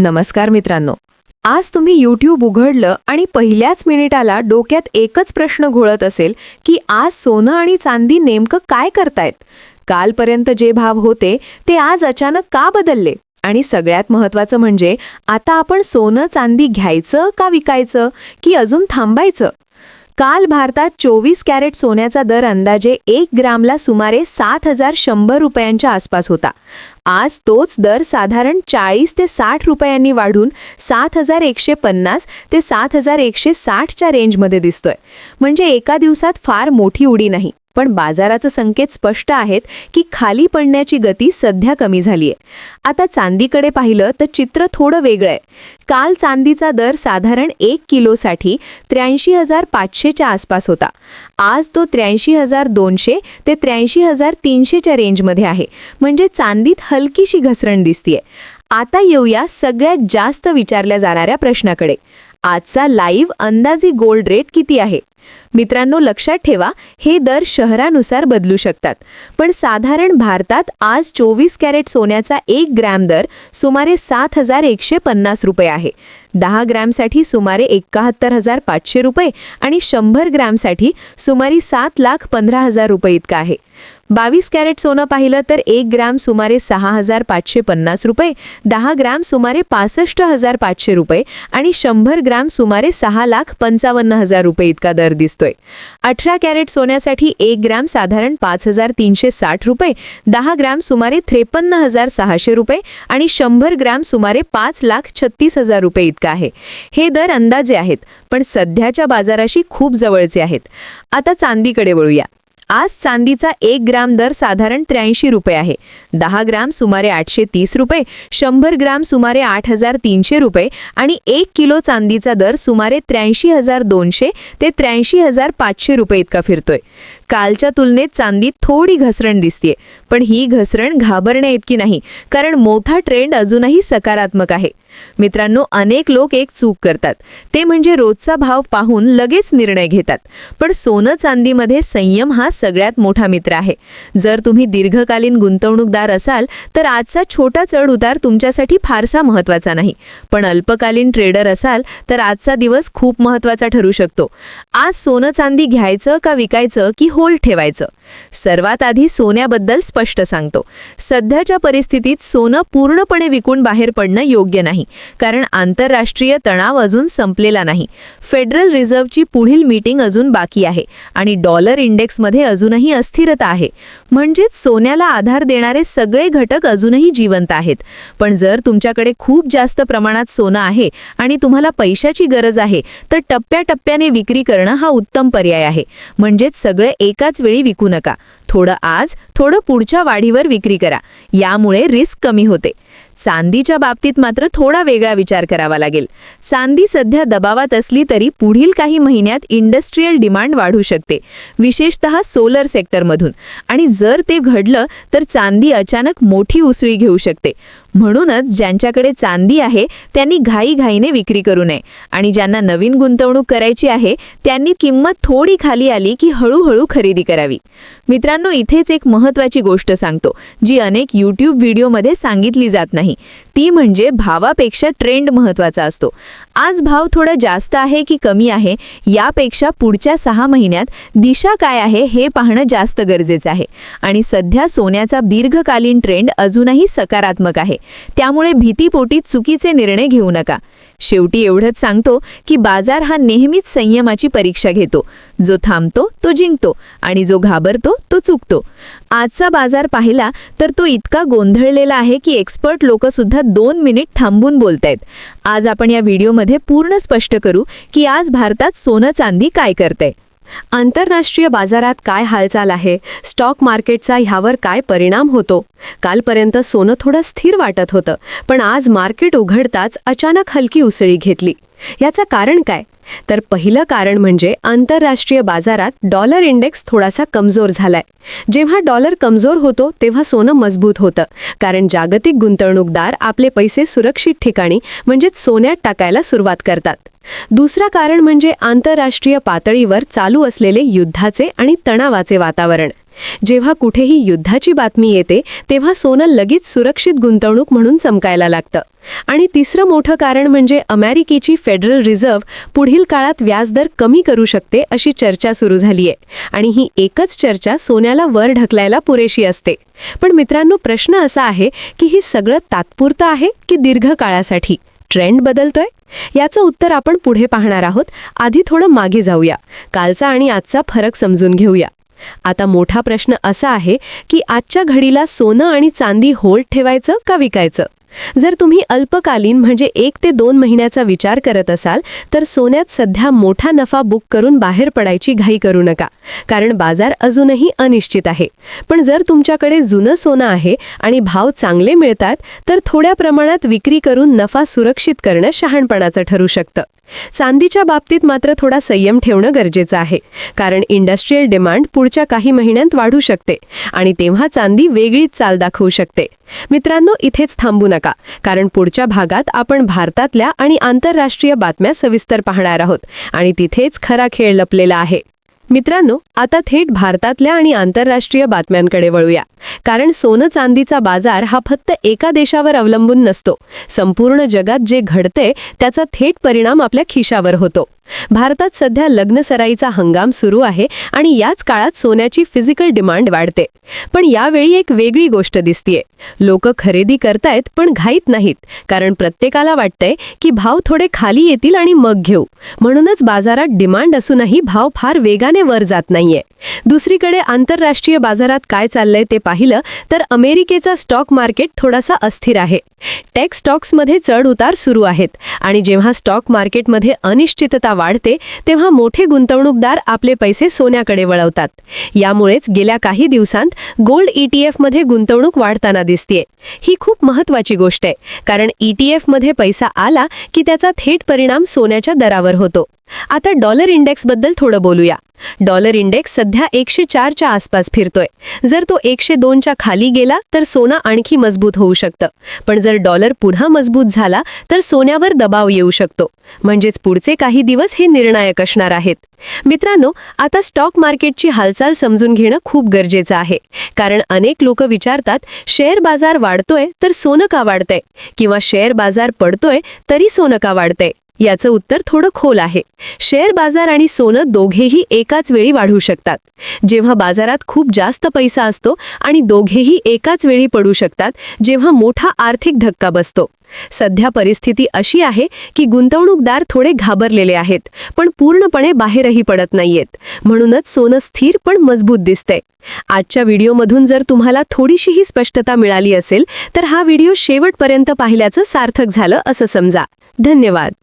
नमस्कार मित्रांनो. आज तुम्ही YouTube उघडलं आणि पहिल्याच मिनिटाला डोक्यात एकच प्रश्न घोळत असेल की आज सोनं आणि चांदी नेमकं काय करतायत? कालपर्यंत जे भाव होते ते आज अचानक का बदलले? आणि सगळ्यात महत्त्वाचं म्हणजे आता आपण सोनं चांदी घ्यायचं का विकायचं की अजून थांबायचं? काल भारतात 24 कॅरेट सोन्याचा दर अंदाजे 1 ग्रामला सुमारे 7,100 रुपयांच्या आसपास होता. आज तोच दर साधारण 40 ते 60 रुपयांनी वाढून 7,150 ते 7,160च्या रेंजमध्ये दिसतोय. म्हणजे एका दिवसात फार मोठी उडी नाही, पण बाजाराचे संकेत स्पष्ट आहेत की खाली पडण्याची गती सध्या कमी झालीये. आता चांदीकडे पाहिलं तर चित्र थोडं वेगळं आहे. काल चांदीचा दर साधारण 1 किलोसाठी 83,500च्या आसपास होता. आज तो 83,200 ते 83,300च्या रेंजमध्ये आहे. म्हणजे चांदीत हलकीशी घसरण दिसतीये. आता येऊया सगळ्यात जास्त विचारल्या जाणाऱ्या प्रश्नाकडे. आजचा लाईव्ह अंदाजी गोल्ड रेट किती आहे? मित्रांनो, लक्षात ठेवा, हे दर शहरानुसार बदलू शकतात. पण साधारण भारतात आज 24 कॅरेट सोन्याचा 1 ग्रॅम दर सुमारे 7,150 रुपये आहे. 10 ग्रॅमसाठी सुमारे 71,500 रुपये आणि 100 ग्रॅमसाठी सुमारे 7,15,000 रुपये इतका आहे. 22 कॅरेट सोनं पाहिलं तर 1 ग्रॅम सुमारे 6,550 रुपये, 10 ग्रॅम सुमारे 65,500 रुपये आणि 100 ग्रॅम सुमारे 6,55,000 रुपये इतका दर दिसतोय. 18 कॅरेट सोन्यासाठी 1 ग्रॅम साधारण 5,360 रुपये, 10 ग्रॅम सुमारे 53,600 रुपये आणि 100 ग्रॅम सुमारे 5,36,000 रुपये इतका आहे. हे दर अंदाजे आहेत, पण सध्याच्या बाजाराशी खूप जवळचे आहेत. आता चांदीकडे वळूया. आज चांदीचा 1 ग्राम दर साधारण 83 रुपये आहे. 10 ग्राम सुमारे 830 रुपये, 100 ग्राम सुमारे 8,300 रुपये आणि 1 किलो चांदीचा दर सुमारे 83,200 ते 83,500 रुपये इतका फिरतोय. कालच्या तुलनेत चांदीत थोडी घसरण दिसतेय, पण ही घसरण घाबरण्या इतकी नाही, कारण मोठा ट्रेंड अजूनही सकारात्मक आहे. मित्रांनो, अनेक लोक एक चूक करतात, ते म्हणजे रोजचा भाव पाहून लगेच निर्णय घेतात. पण सोनं चांदीमध्ये संयम हा सगळ्यात मोठा मित्र आहे. जर तुम्ही दीर्घकालीन गुंतवणूकदार असाल तर आजचा छोटा चढ उतार तुमच्यासाठी फारसा महत्त्वाचा नाही. पण अल्पकालीन ट्रेडर असाल तर आजचा दिवस खूप महत्त्वाचा ठरू शकतो. आज सोनं चांदी घ्यायचं का विकायचं की होल्ड ठेवायचं? सर्वात आधी सोन्याबद्दल स्पष्ट सांगतो. सध्याच्या परिस्थितीत सोनं पूर्णपणे विकून बाहेर पडणं योग्य नाही, कारण आंतरराष्ट्रीय तणाव अजून संपलेला नाही. फेडरल रिझर्व्हची पुढील मीटिंग अजून बाकी आहे आणि डॉलर इंडेक्समध्ये अजूनही अस्थिरता आहे. म्हणजेच सोन्याला आधार देणारे सगळे घटक अजूनही जिवंत आहेत. पण जर तुमच्याकडे खूप जास्त प्रमाणात सोनं आहे आणि तुम्हाला पैशाची गरज आहे, तर टप्प्याटप्प्याने विक्री करणं हा उत्तम पर्याय आहे. म्हणजेच सगळे एकाच वेळी विकू नका. थोडं आज, थोडं पुढच्या वाढीवर विक्री करा. यामुळे रिस्क कमी होते. चांदीच्या बाबतीत मात्र थोडा वेगळा विचार करावा लागेल. चांदी सध्या दबावात असली तरी पुढील काही महिन्यात इंडस्ट्रियल डिमांड वाढू शकते, विशेषतः सोलर सेक्टरमधून. आणि जर ते घडलं तर चांदी अचानक मोठी उसळी घेऊ शकते. म्हणूनच ज्यांच्याकडे चांदी आहे त्यांनी घाईघाईने विक्री करू नये आणि ज्यांना नवीन गुंतवणूक करायची आहे त्यांनी किंमत थोडी खाली आली की हळूहळू खरेदी करावी. मित्रांनो, इथेच एक महत्त्वाची गोष्ट सांगतो, जी अनेक YouTube व्हिडिओमध्ये सांगितली जात नाही. ती म्हणजे भावापेक्षा ट्रेंड महत्त्वाचा असतो. आज भाव थोडा जास्त आहे की कमी आहे यापेक्षा पुढच्या 6 महिन्यात दिशा काय आहे हे पाहणं जास्त गरजेचं आहे. आणि सध्या सोन्याचा दीर्घकालीन ट्रेंड अजूनही सकारात्मक आहे. त्यामुळे भीतीपोटी चुकीचे निर्णय घेऊ नका. शेवटी एवढंच सांगतो की बाजार हा नेहमीच संयमाची परीक्षा घेतो. जो थांबतो तो जिंकतो आणि जो घाबरतो तो चुकतो. आजचा बाजार पाहिला तर तो इतका गोंधळलेला आहे की एक्सपर्ट लोक सुद्धा 2 मिनिट थांबून बोलतायत. आज आपण या व्हिडिओमध्ये पूर्ण स्पष्ट करू की आज भारतात सोनं चांदी काय करतंय, आंतरराष्ट्रीय बाजारात काय हालचाल आहे, स्टॉक मार्केटचा ह्यावर काय परिणाम होतो. कालपर्यंत सोनं थोडं स्थिर वाटत होतं, पण आज मार्केट उघडताच अचानक हलकी उसळी घेतली. याचं कारण काय? तर पहिलं कारण म्हणजे आंतरराष्ट्रीय बाजारात डॉलर इंडेक्स थोडासा कमजोर झालाय. जेव्हा डॉलर कमजोर होतो तेव्हा सोनं मजबूत होतं, कारण जागतिक गुंतवणूकदार आपले पैसे सुरक्षित ठिकाणी म्हणजेच सोन्यात टाकायला सुरुवात करतात. दुसरा कारण म्हणजे आंतरराष्ट्रीय पातळीवर चालू असलेले युद्धाचे आणि तणावाचे वातावरण. जेव्हा कुठेही युद्धाची बातमी येते तेव्हा सोनं लगेच सुरक्षित गुंतवणूक म्हणून चमकायला लागतं. आणि तिसरं मोठं कारण म्हणजे अमेरिकेची फेडरल रिझर्व्ह पुढील काळात व्याजदर कमी करू शकते अशी चर्चा सुरू झालीय. आणि ही एकच चर्चा सोन्याला वर ढकलायला पुरेशी असते. पण मित्रांनो, प्रश्न असा आहे की ही सगळं तात्पुरतं आहे की दीर्घकाळासाठी ट्रेंड बदलतोय? याचं उत्तर आपण पुढे पाहणार आहोत. आधी थोडं मागे जाऊया, कालचा आणि आजचा फरक समजून घेऊया. आता मोठा प्रश्न असा आहे की आजच्या घडीला सोनं आणि चांदी होल्ड ठेवायचं का विकायचं? जर तुम्ही अल्पकालीन म्हणजे 1 ते 2 महिन्याचा विचार करत असाल तर सोन्यात सध्या मोठा नफा बुक करून बाहेर पडायची घाई करू नका, कारण बाजार अजूनही अनिश्चित आहे. पण जर तुमच्याकडे जुनं सोनं आहे आणि भाव चांगले मिळतात तर थोड्या प्रमाणात विक्री करून नफा सुरक्षित करणं शहाणपणाचं ठरू शकतं. चांदीच्या बाबतीत मात्र थोडा संयम ठेवणं गरजेचं आहे, कारण इंडस्ट्रियल डिमांड पुढच्या काही महिन्यांत वाढू शकते आणि तेव्हा चांदी वेगळीच चाल दाखवू शकते. मित्रांनो, इथेच थांबू नका, कारण पुढच्या भागात आपण भारतातल्या आणि आंतरराष्ट्रीय बातम्या सविस्तर पाहणार आहोत आणि तिथेच खरा खेळ लपलेला आहे. मित्रांनो, आता थेट भारतातल्या आणि आंतरराष्ट्रीय बातम्यांकडे वळूया, कारण सोनं चांदीचा बाजार हा फक्त एका देशावर अवलंबून नसतो. संपूर्ण जगात जे घडते त्याचा थेट परिणाम आपल्या खिशावर होतो. भारतात सध्या लग्नसराईचा हंगाम सुरू आहे आणि याच काळात सोन्याची फिजिकल डिमांड वाढते. पण यावेळी एक वेगळी गोष्ट दिसतीये. लोक खरेदी करतायत पण घाईत नाहीत, कारण प्रत्येकाला वाटतंय की भाव थोडे खाली येतील आणि मग घेऊ. म्हणूनच बाजारात डिमांड असूनही भाव फार वेगाने वर जात नाहीये. दुसरीकडे आंतरराष्ट्रीय बाजारात काय चाललंय ते पाहिलं तर अमेरिकेचा स्टॉक मार्केट थोडासा अस्थिर आहे. टेक स्टॉक्समध्ये चढ उतार सुरू आहेत आणि जेव्हा स्टॉक मार्केटमध्ये अनिश्चितता वाढते तेव्हा मोठे गुंतवणूकदार आपले पैसे सोन्याकडे वळवतात. यामुळेच गेल्या काही दिवसांत गोल्ड ETF मध्ये गुंतवणूक वाढताना दिसतेय. ही खूप महत्त्वाची गोष्ट आहे, कारण ETF मध्ये पैसा आला की त्याचा थेट परिणाम सोन्याच्या दरावर होतो. आता डॉलर इंडेक्सबद्दल थोडं बोलूया. डॉलर इंडेक्स सध्या 104च्या आसपास फिरतोय. जर तो 102च्या खाली गेला तर सोनं आणखी मजबूत होऊ शकतं. पण जर डॉलर पुन्हा मजबूत झाला तर सोन्यावर दबाव येऊ शकतो. म्हणजेच पुढचे काही दिवस हे निर्णायक असणार आहेत. मित्रांनो, आता स्टॉक मार्केटची हालचाल समजून घेणं खूप गरजेचं आहे, कारण अनेक लोक विचारतात शेअर बाजार वाढतोय तर सोनं का वाढतंय, किंवा शेअर बाजार पडतोय तरी सोनं का वाढतंय. याचं उत्तर थोडं खोल आहे. शेअर बाजार आणि सोनं दोघेही एकाच वेळी वाढू शकतात. जेव्हा बाजारात खूप जास्त पैसा असतो आणि दोघेही एकाच वेळी पडू शकतात जेव्हा मोठा आर्थिक धक्का बसतो. सध्या परिस्थिती अशी आहे की गुंतवणूकदार थोडे घाबरलेले आहेत, पण पूर्णपणे बाहेरही पडत नाहीयेत. म्हणूनच सोनं स्थिर पण मजबूत दिसतंय. आजच्या व्हिडिओमधून जर तुम्हाला थोडीशीही स्पष्टता मिळाली असेल तर हा व्हिडिओ शेवटपर्यंत पाहिल्याचं सार्थक झालं असं समजा. धन्यवाद.